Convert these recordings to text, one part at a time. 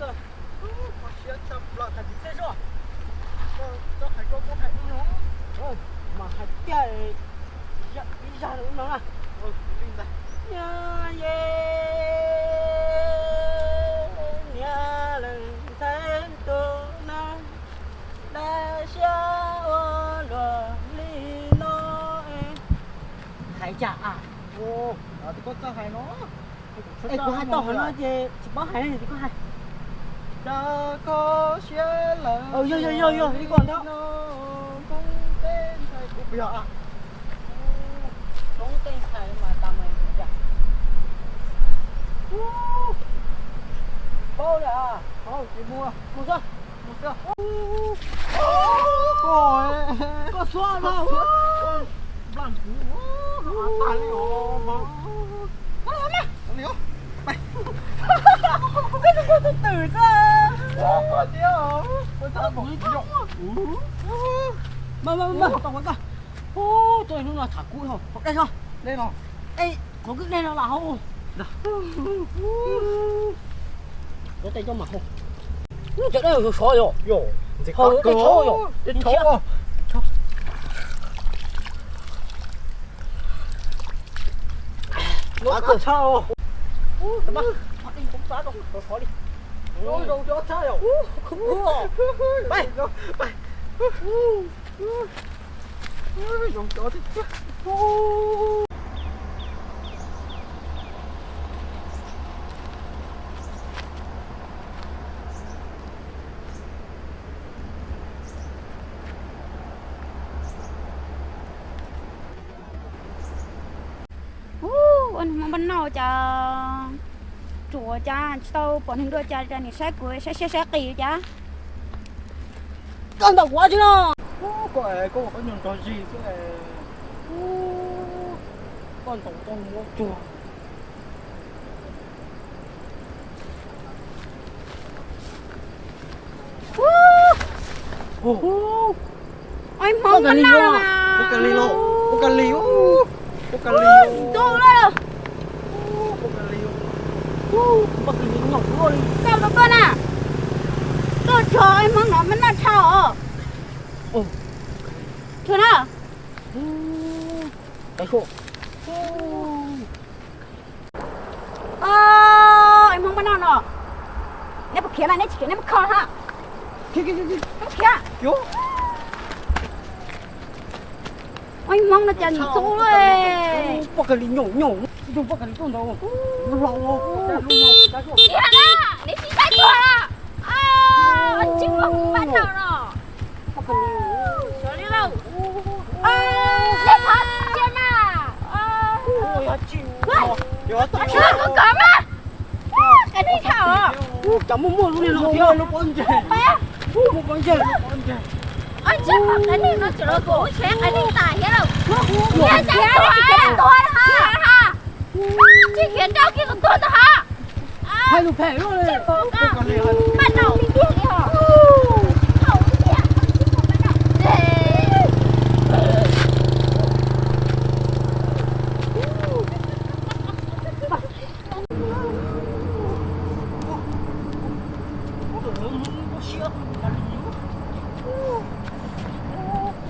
cơ. Mà xe chậm lại thành xe rồi. Cho hải có hải nó. Mà hải chạy đi ra được nó à. Đi ra. Nhà nhà lần tháng tô năm đã xa loạn ly nó hải chả à. Ồ, thì có cho hải nó. Ê, có hai to nó chứ chỉ có hai này thì có hai. Đã có xe là vô đi còn đó. Cũng tên thầy của bây giờ à. Cũng tên thầy mà tầm này chả. Bao rồi à? Thôi chị mua chưa? Mua chưa? Có xoa đâu? Bạn cú. Tàn rồi. Có lắm á. Có liếu. Mày. Cái gì con tử ra? Có liếu. Con thằng bóng nhộng. Mà tổng quán cả. Ô, tôi nó là thả cũi rồi. Đây rồi. Đây rồi. Ê, có cái này nó là không? Có tay cho mà không. Chỗ đây có chó rồi. Yo. Không cái chó rồi. Cái chó rồi. Nó có sao? Tầm bác. Họ đi cũng phá đâu. Rồi khó đi. Ôi đâu cho sao rồi. Không có. Bay. Bay. Dùng chó thích chứ. Anh bên nào cha chùa cha tao bọn hình đua cha cha này sát cười sát kỳ cha Căng thẳng quá chứ nó. Có nhường trò gì chứ này. Con tổng con mua chùa. anh mong bên nào mà Có cà lì đâu đó bác lì nhọc luôn. sao đó con à tôi chờ anh mong nó mới là sao thôi nào cái khổ anh mong bên nào nọ nếp bọc kia là nếp chỉ nếp bọc kho ha kia bọc kia vô anh mong nó chân xuống rồi bác lì nhổ dùng bác lì con đâu kia đó để chỉ sai qua đó anh chịu không bắt đầu nọ bác lì rồi đi đâu lên thật trên à ôi chịu anh chưa có cấm á cái đi thảo à chẳng muốn mua luôn này nó nó con gì một con gì anh chưa mặc cái này nó chỉ là cổ chết anh đi tải hết đâu nhà chạy tôi ha chỉ khiến đâu kia còn tôi hả hai lục thẻ luôn chỉ có cả bắt đầu đi tiếc đi hả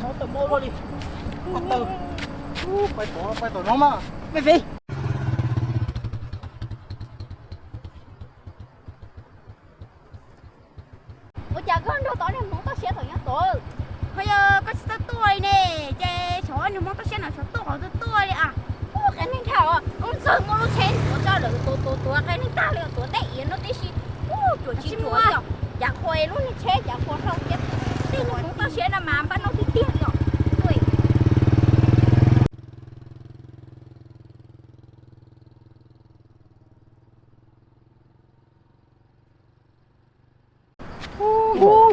không tiếc mua đi bắt đầu phải tổ nó mà mày về ủa chả con đâu tao nên muốn tao sẽ thằng nhá tôi bây giờ có sao tôi nè chơi số anh muốn tao sẽ nào số tôi à cái này thảo à ông sơn ông chen của cho được tôi cái này tao liền tôi đẩy nó tí xí chuột chi chuột rồi dạ khoe luôn chết dạ khoe không chết đi muốn tao sẽ là mà bắt nó thì tiếc rồi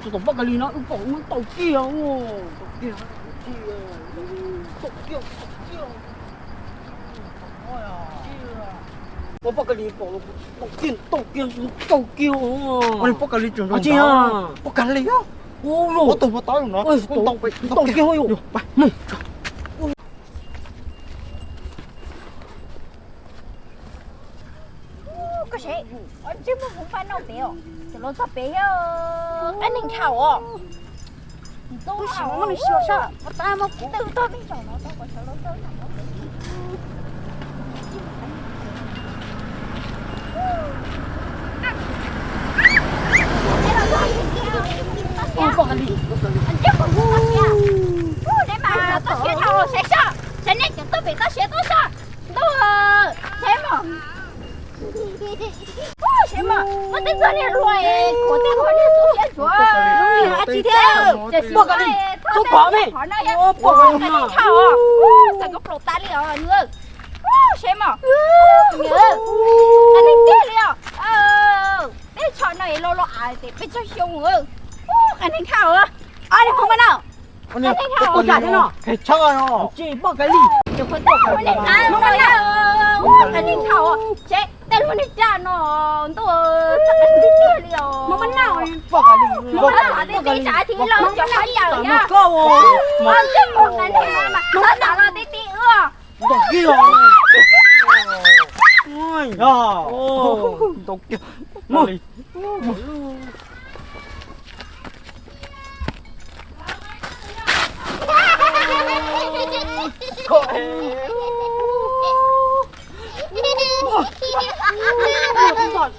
tụi tao bắt cái ly nó cũng tàu kia có bắt cái ly tàu kia ôi bắt cái ly trường rồi chi à bắt cái ly á ôi lô tụi nó tới rồi nó tàu kia ôi mày có sẽ chứ mà không phải nó béo thì nó sao béo anh hình thảo à tôi sao mà nó sợ ta mà từ tôi bây giờ nó đâu có sợ nó tới nào Ôi con đi. anh chắc còn ngu để mà tao sẽ thầu sẽ sợ sẽ nét cho tôi bị tao sẽ tôi sợ tôi thế mà thế mà nó tính ra này rồi của tên họ đi xuống sẽ chúa anh chị theo để xuống cái Chú có mày. Ô bỏ cái mà. thảo à sao có pro ta liền nữa thế mà nhớ anh đi tiếp liền cái trò này lo lo à để biết cho xong rồi anh đi thảo à anh không có nào Con này con gà thế nào? Cái chơi nó. Chị bỏ cái gì? Chúng con tôi không nên ăn mà nào anh đi thảo à chế tên luôn đi ra nó tôi chắc anh đi tiếp liền mà mình nào Bỏ cái gì? mà mình nào đi trả thì lo cho phải giờ nha Câu. mà chứ một cái này mà nó nào là đi ưa Đổ kia rồi. Ôi. Ô. Đổ kia. Một.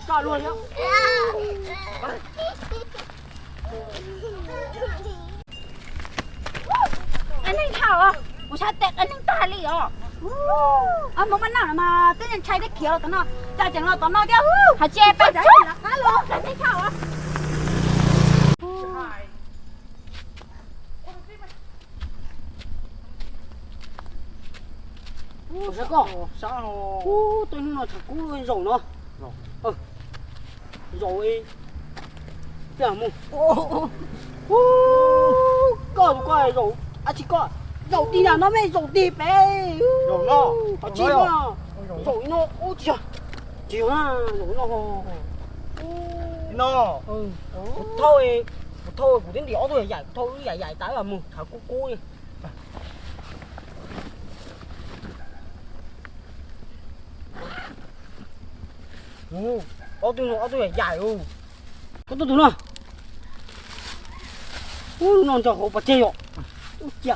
Chọn luôn nhá. anh đi thảo à một sao tẹt anh ta đi à mà mình nào mà tên nhân trai đấy kiểu tao nó cha chẳng lo tao nó kia hả che phải đấy là cá luôn anh đi thảo à Sao có? Sao? Tôi nó thật cú luôn rồi nó. Rồi. Kìa mu. Có rồi. À chỉ có. Rồi đi nào nó mới rồi đi bé. Rồi nó. Chỉ mà. Rồi nó. Ôi trời. Chiều à, rồi nó. Nó. Thôi. Thôi, của đến đéo thôi giải thôi giải tái vào mu. Thảo cú đi. Ở tôi dài ừ. Có tôi nào. Nó cho họ bắt chơi rồi. Chà.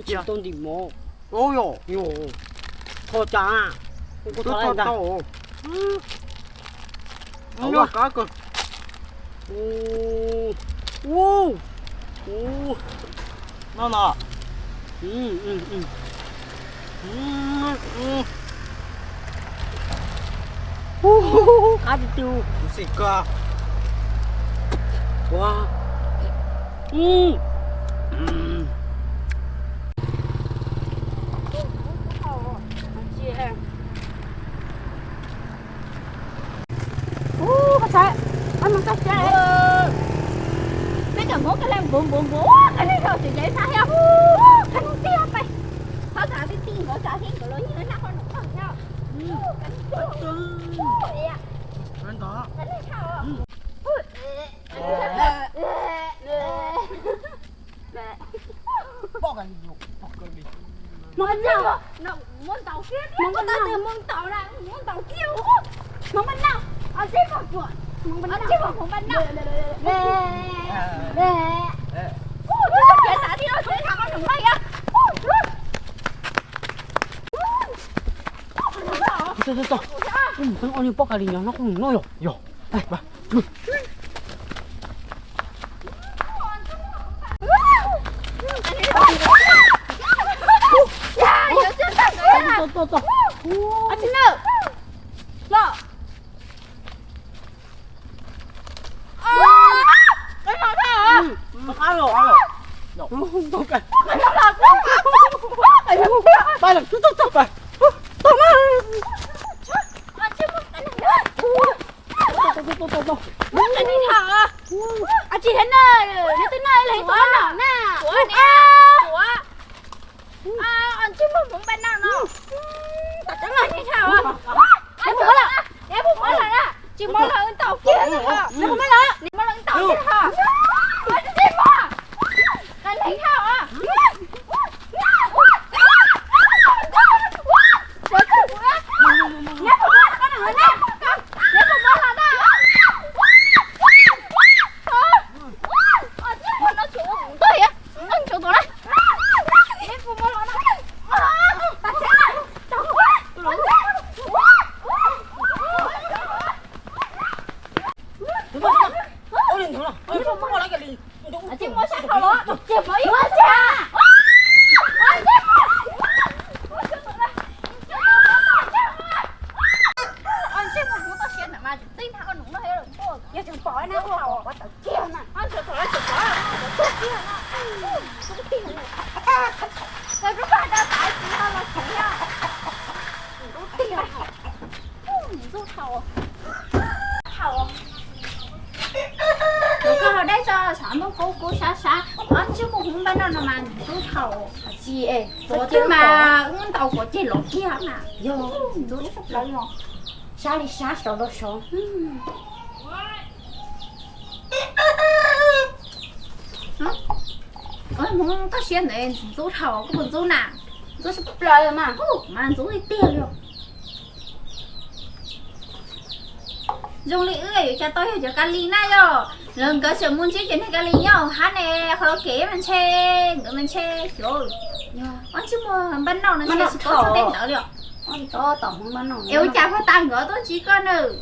Chỉ tôn đi mò. Ôi yo. Thôi cha. Có thôi ta. Nó cá cơ. Nó nè. Cá đi tiêu. Xịt cơ. Wow. có sao anh muốn có chơi bây giờ muốn cái làm buồn cái này thôi thì dễ sao không anh muốn tiêuไปเขาtrả cái tiền của trả tiền của lối như thế nào con không sao Anh đó. cái này sao Bỏ cái gì vô. Bỏ cái gì. muốn nào nó muốn tàu kia muốn có ta từ muốn tàu này muốn tàu kia muốn bên nào anh sẽ vào chuột muốn bên nào sẽ vào bên nào tôi sắp chạy xả đi rồi sẽ thằng con đừng bay á Thôi. Thằng anh bỏ cái gì nó không nói rồi. Yo. Đây bà. Tôi. anh xin đâu lo cái nào thế hả Ăn rồi. Không cái. nó là Ba lần tôi vậy. Tao mà. anh chưa muốn cái này Tôi. anh đi thở anh chị thấy nơi đi tới nơi lấy của nào nè của anh chưa muốn bên nào nào tất cả là đi thở anh muốn là em muốn nói là nè chỉ muốn là anh tàu kia thôi hả nó không phải là đi muốn là anh tàu kia hả anh đi mà anh thấy thở à Nhớ giờ chẳng bỏ nó thầu có tao kia nè ăn sợ sợ sợ sợ kia nè không tiền nè rồi lúc ba đã tại chúng ta là chuyện nha không tiền rút thầu thầu rồi có đây cho sản phẩm cố xá xá ăn chứ một hôm bên đó mà rút thầu chị ơi rồi chứ mà ứng tàu của chị lột kia nè yo rút sắp lấy rồi xa đi xa sợ lo sợ ôi muốn ta xem này rút thầu có một rút nào rút sắp lấy mà rút đi tiền rồi dùng lý ơi cho tôi hiểu cho Cali này rồi lần cơ sở muốn chỉ chuyện hay Cali nhau hát này khó kế mình chê rồi anh chứ mà ban đầu nó chê chỉ có số tiền nữa được anh to tổng không bán nổi yêu chả phải tăng nữa tôi chỉ có nữ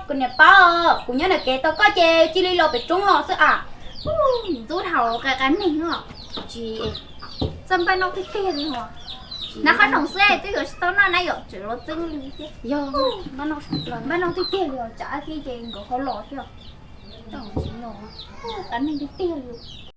cái này bao cũng nhớ là kẻ tao có chê chỉ đi lo bị trúng lo sợ à rút hầu cái cánh này nữa chị dân ban đầu thích tiền đi hả nó không đồng xe tôi rồi tao nói này rồi chỉ lo tương lý chứ yo ban đầu thích tiền rồi trả khi tiền của họ lọt chưa tổng chỉ lo cánh này thích tiền rồi